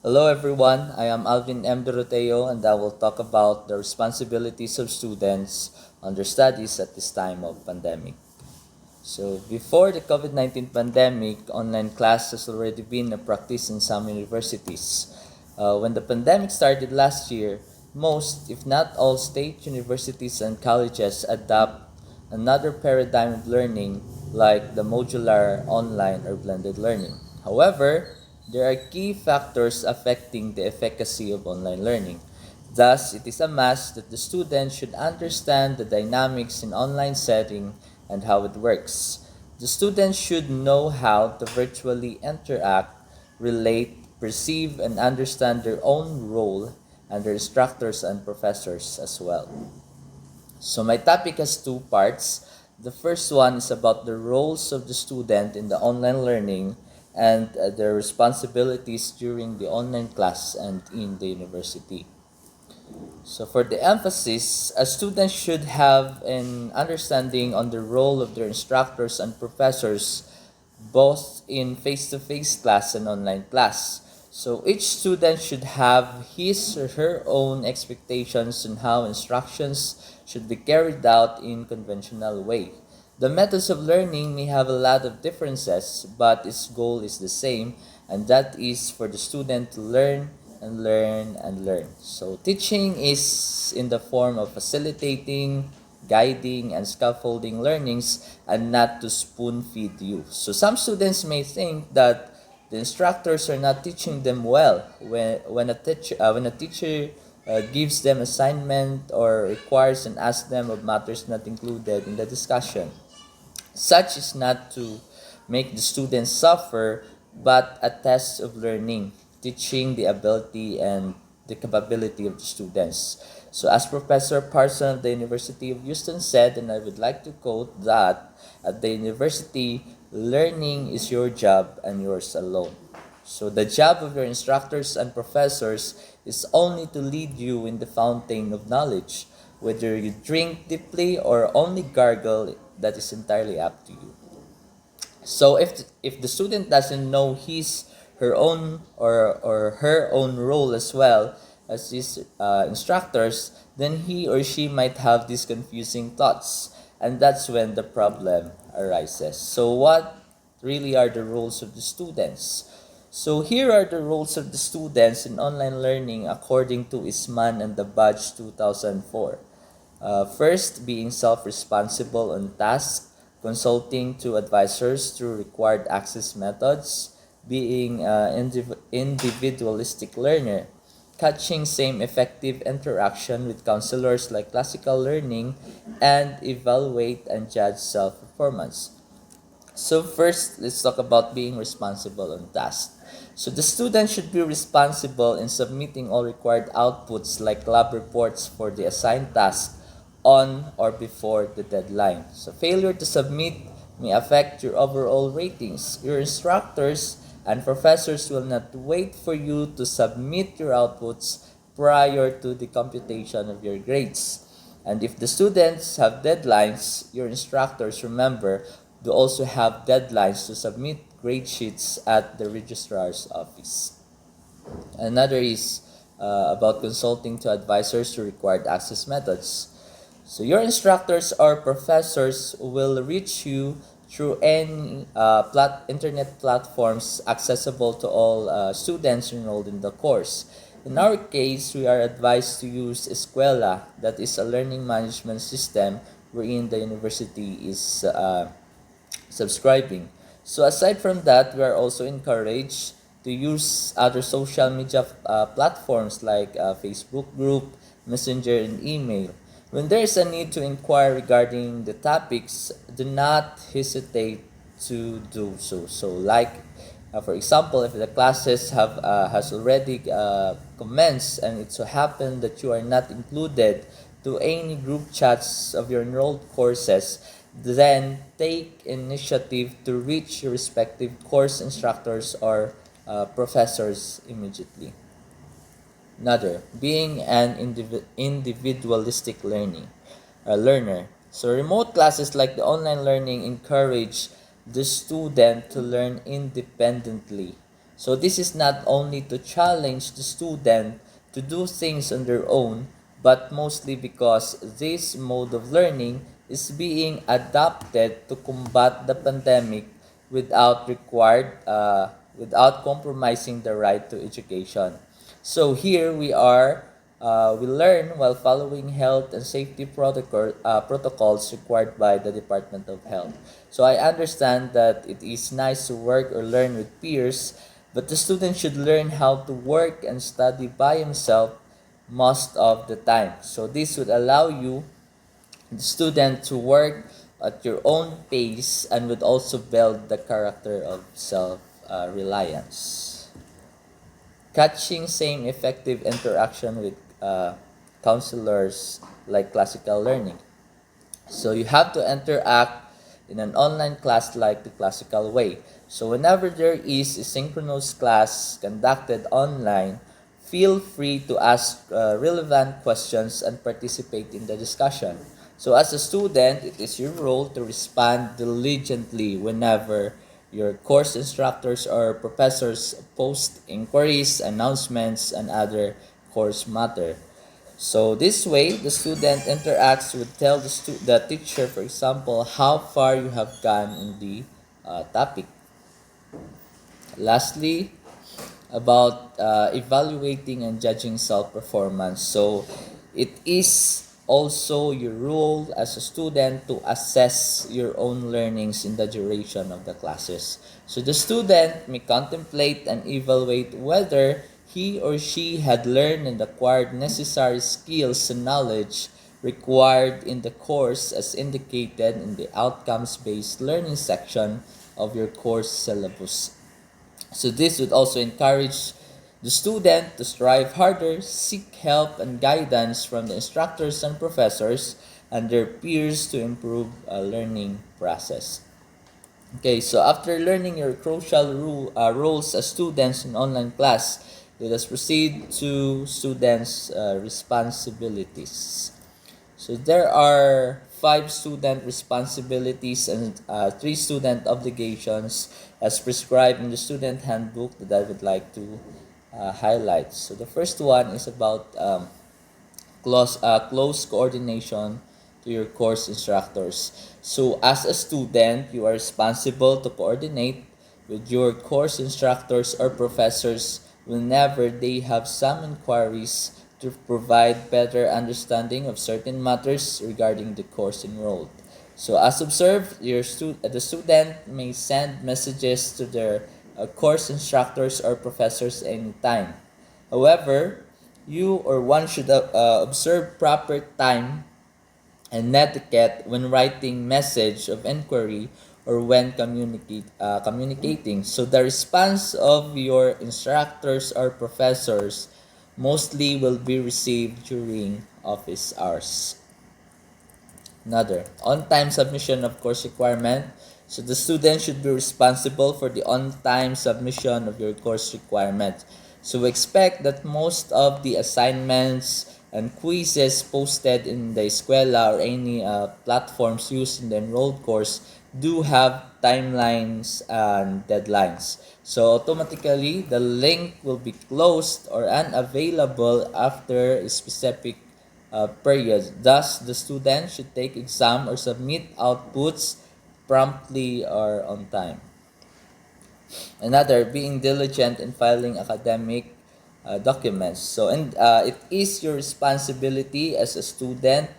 Hello everyone, I am Alvin M. Doroteo and I will talk about the responsibilities of students on their studies at this time of pandemic. So before the COVID-19 pandemic, online class has already been a practice in some universities. When the pandemic started last year, most, if not all, state universities and colleges adopt another paradigm of learning like the modular, online, or blended learning. However, there are key factors affecting the efficacy of online learning. Thus, it is a must that the student should understand the dynamics in online setting and how it works. The student should know how to virtually interact, relate, perceive, and understand their own role and their instructors and professors as well. So my topic has two parts. The first one is about the roles of the student in the online learning and their responsibilities during the online class and in the university. So for the emphasis, a student should have an understanding on the role of their instructors and professors both in face-to-face class and online class. So each student should have his or her own expectations on how instructions should be carried out in conventional way. The methods of learning may have a lot of differences, but its goal is the same, and that is for the student to learn and learn and learn. So teaching is in the form of facilitating, guiding, and scaffolding learnings and not to spoon feed you. So some students may think that the instructors are not teaching them well when a teacher gives them assignment or requires and asks them of matters not included in the discussion. Such is not to make the students suffer, but a test of learning, teaching the ability and the capability of the students. So as Professor Parson of the University of Houston said, and I would like to quote that, at the university, learning is your job and yours alone. So the job of your instructors and professors is only to lead you in the fountain of knowledge. Whether you drink deeply or only gargle, that is entirely up to you. So if the student doesn't know his her own or her own role as well as his instructors, then he or she might have these confusing thoughts, and that's when the problem arises. So what really are the roles of the students? So here are the roles of the students in online learning according to Isman and the Badge 2004. First, being self-responsible on tasks, consulting to advisors through required access methods, being an individualistic learner, catching same effective interaction with counselors like classical learning, and evaluate and judge self-performance. So first, let's talk about being responsible on tasks. So the student should be responsible in submitting all required outputs like lab reports for the assigned task on or before the deadline. So failure to submit may affect your overall ratings. Your instructors and professors will not wait for you to submit your outputs prior to the computation of your grades. And if the students have deadlines, your instructors, remember, do also have deadlines to submit grade sheets at the registrar's office. Another is about consulting to advisors to required access methods. So your instructors or professors will reach you through any internet platforms accessible to all students enrolled in the course. In our case, we are advised to use Escuela, that is a learning management system wherein the university is subscribing. So aside from that, we are also encouraged to use other social media platforms like Facebook group, Messenger, and email. When there is a need to inquire regarding the topics, do not hesitate to do so. So like, for example, if the classes has already commenced and it so happened that you are not included to any group chats of your enrolled courses, then take initiative to reach your respective course instructors or professors immediately. Another, being an individualistic learner. So remote classes like the online learning encourage the student to learn independently. So this is not only to challenge the student to do things on their own, but mostly because this mode of learning is being adapted to combat the pandemic without compromising the right to education. So here we learn while following health and safety protocols required by the Department of Health. So I understand that it is nice to work or learn with peers, but the student should learn how to work and study by himself most of the time. So this would allow you, the student, to work at your own pace and would also build the character of self-reliance. Catching same effective interaction with counselors like classical learning. So you have to interact in an online class like the classical way. So whenever there is a synchronous class conducted online, feel free to ask relevant questions and participate in the discussion. So as a student, it is your role to respond diligently whenever your course instructors or professors post inquiries, announcements, and other course matter. So this way, the student interacts with tell the teacher, for example, how far you have gone in the topic. Lastly, about evaluating and judging self-performance. So it is also your role as a student to assess your own learnings in the duration of the classes. So the student may contemplate and evaluate whether he or she had learned and acquired necessary skills and knowledge required in the course as indicated in the outcomes-based learning section of your course syllabus. So this would also encourage the student to strive harder, seek help and guidance from the instructors and professors and their peers to improve a learning process. Okay, so after learning your crucial roles as students in online class, let us proceed to students' responsibilities. So there are 5 student responsibilities and 3 student obligations as prescribed in the student handbook that I would like to highlight. So the first one is about close coordination to your course instructors. So as a student, you are responsible to coordinate with your course instructors or professors whenever they have some inquiries to provide better understanding of certain matters regarding the course enrolled. So as observed, the student may send messages to their course instructors or professors anytime. However, you or one should observe proper time and etiquette when writing message of inquiry or when communicating. So the response of your instructors or professors mostly will be received during office hours. Another, on-time submission of course requirement. So the student should be responsible for the on-time submission of your course requirement. So expect that most of the assignments and quizzes posted in the eskwela or any platforms used in the enrolled course do have timelines and deadlines. So automatically, the link will be closed or unavailable after a specific period. Thus, the student should take exam or submit outputs promptly or on time. Another, being diligent in filing academic documents. So, it is your responsibility as a student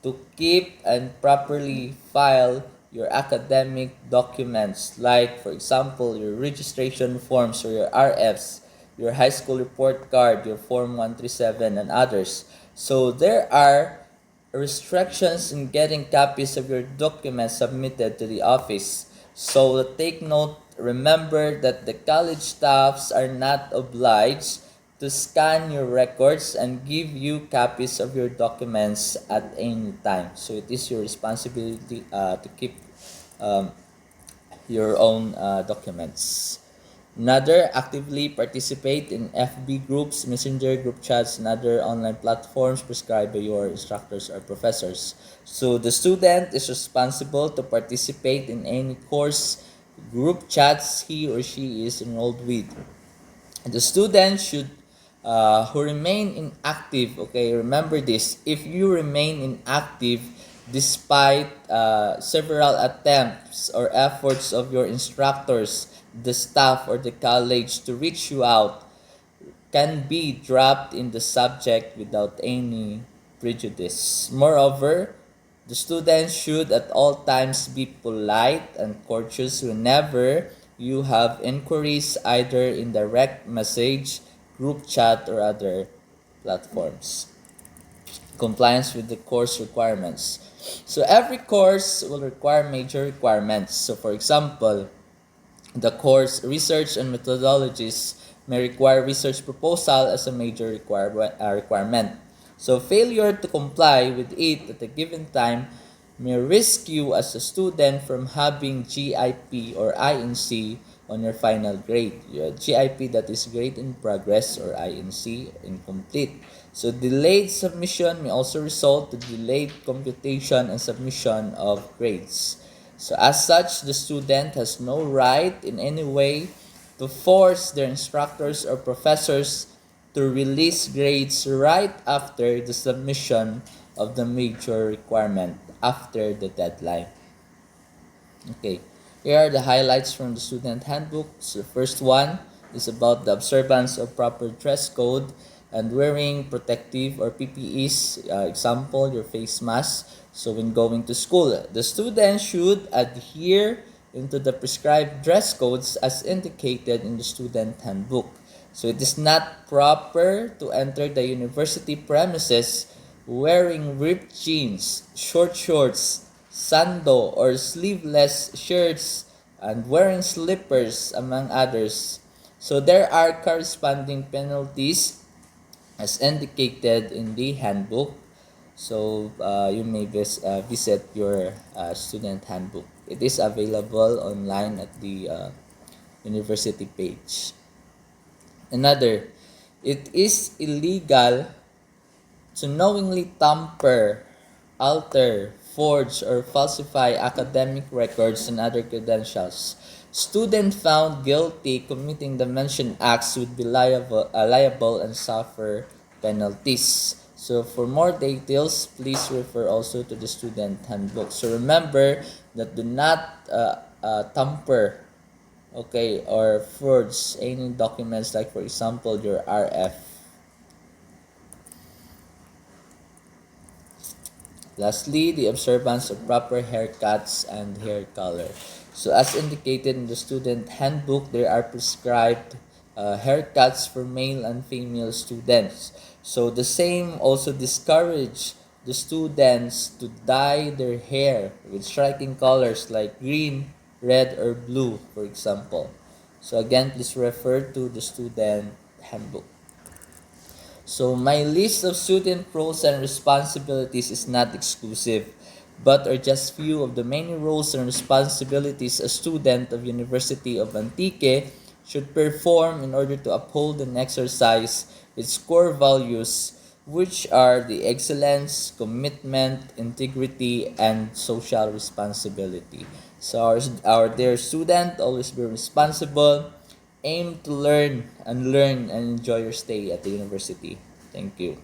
to keep and properly file your academic documents, like, for example, your registration forms or your RFs, your high school report card, your Form 137, and others. So, there are restrictions in getting copies of your documents submitted to the office. So take note, remember that the college staffs are not obliged to scan your records and give you copies of your documents at any time. So it is your responsibility to keep um, your own documents. Another, actively participate in FB groups, messenger group chats, and other online platforms prescribed by your instructors or professors. So the student is responsible to participate in any course group chats he or she is enrolled with. The student should who remain inactive, okay, remember this, if you remain inactive despite several attempts or efforts of your instructors, the staff, or the college to reach you out, can be dropped in the subject without any prejudice. Moreover, the student should at all times be polite and courteous whenever you have inquiries, either in direct message, group chat, or other platforms. Compliance with the course requirements. So every course will require major requirements. So for example, the course Research and Methodologies may require research proposal as a major requirement. So failure to comply with it at a given time may risk you as a student from having GIP or INC on your final grade. Your GIP, that is grade in progress, or INC, incomplete. So delayed submission may also result to delayed computation and submission of grades. So as such, the student has no right in any way to force their instructors or professors to release grades right after the submission of the major requirement after the deadline. Okay, here are the highlights from the student handbook. So the first one is about the observance of proper dress code and wearing protective or PPEs. Example, your face mask. So when going to school, the student should adhere into the prescribed dress codes as indicated in the student handbook. So it is not proper to enter the university premises wearing ripped jeans, short shorts, sando or sleeveless shirts, and wearing slippers, among others. So there are corresponding penalties as indicated in the handbook. So you may visit your student handbook. It is available online at the university page. Another, it is illegal to knowingly tamper, alter, forge, or falsify academic records and other credentials. Student found guilty committing the mentioned acts would be liable and suffer penalties. So for more details, please refer also to the student handbook. So remember that do not tamper, okay, or forge any documents, like for example your RF. Lastly, the observance of proper haircuts and hair color. So as indicated in the student handbook, there are prescribed haircuts for male and female students. So the same also discourage the students to dye their hair with striking colors like green, red, or blue, for example. So again, please refer to the student handbook. So my list of student roles and responsibilities is not exclusive, but are just few of the many roles and responsibilities a student of University of Antique should perform in order to uphold and exercise its core values, which are the excellence, commitment, integrity, and social responsibility. So our dear student, always be responsible, aim to learn and enjoy your stay at the university. Thank you.